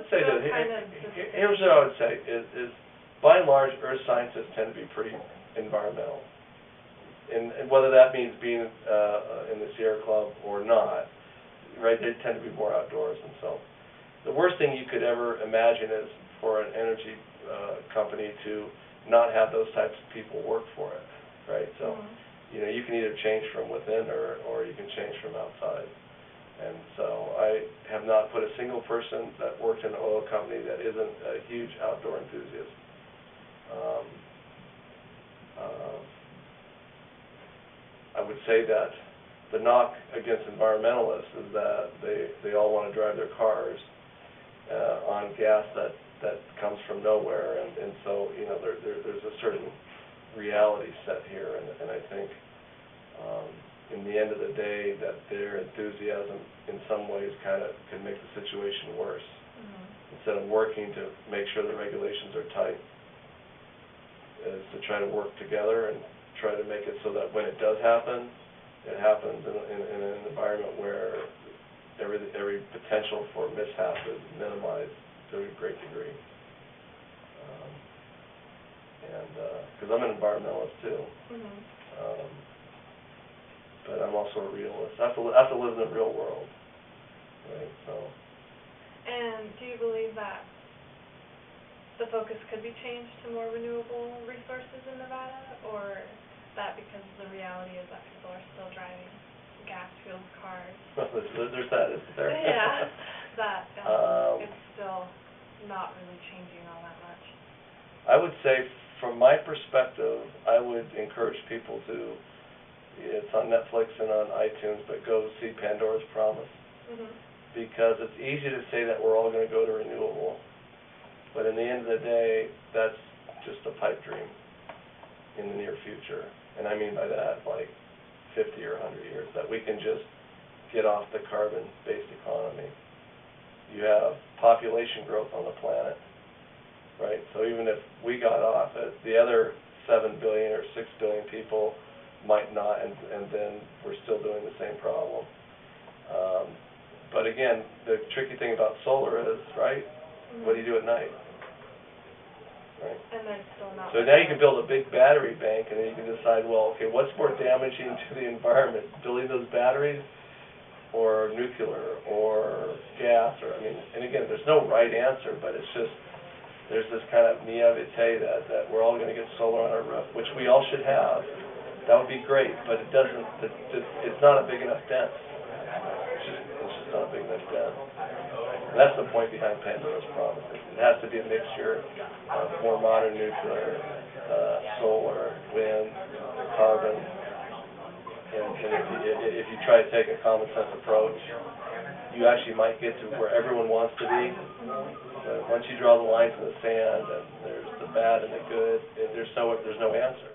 would say that, kind of here's what I would say, is by and large, earth scientists tend to be pretty environmental. And whether that means being in the Sierra Club or not, right, they tend to be more outdoors. And so the worst thing you could ever imagine is for an energy company to not have those types of people work for it, right? So, you know, you can either change from within or you can change from outside. And so I have not put a single person that worked in an oil company that isn't a huge outdoor enthusiast. I would say that the knock against environmentalists is that they all want to drive their cars on gas that comes from nowhere, and so, you know, there's a certain reality set here, and I think in the end of the day that their enthusiasm in some ways kind of can make the situation worse. Instead of working to make sure the regulations are tight, is to try to work together and try to make it so that when it does happen, it happens in an environment where every potential for mishap is minimized to a great degree. Because I'm an environmentalist too, but I'm also a realist. I have to live in the real world, right? So. And do you believe that the focus could be changed to more renewable resources in Nevada, or that because the reality is that people are still driving gas-fueled cars? Well, there's that, isn't there? Yeah, that it's still not really changing all that much. I would say, from my perspective, I would encourage people to, it's on Netflix and on iTunes, but go see Pandora's Promise. Because it's easy to say that we're all going to go to renewable, but in the end of the day, that's just a pipe dream in the near future. And I mean by that, like 50 or 100 years, that we can just get off the carbon-based economy. You have population growth on the planet, right? So even if we got off it, the other 7 billion or 6 billion people might not, and then we're still doing the same problem. But again, the tricky thing about solar is, right, what do you do at night? Right. And there's still not. So now you can build a big battery bank, and then you can decide, well, okay, what's more damaging to the environment, building those batteries, or nuclear, or gas, or, I mean, and again, there's no right answer, but it's just, there's this kind of naivete that we're all going to get solar on our roof, which we all should have. That would be great, but it doesn't, it's not a big enough dent. It's just not a big enough dent. And that's the point behind Pandora's Promise. It has to be a mixture of more modern nuclear, solar, wind, carbon. And if you try to take a common sense approach, you actually might get to where everyone wants to be. But once you draw the lines in the sand, and there's the bad and the good, there's no answer.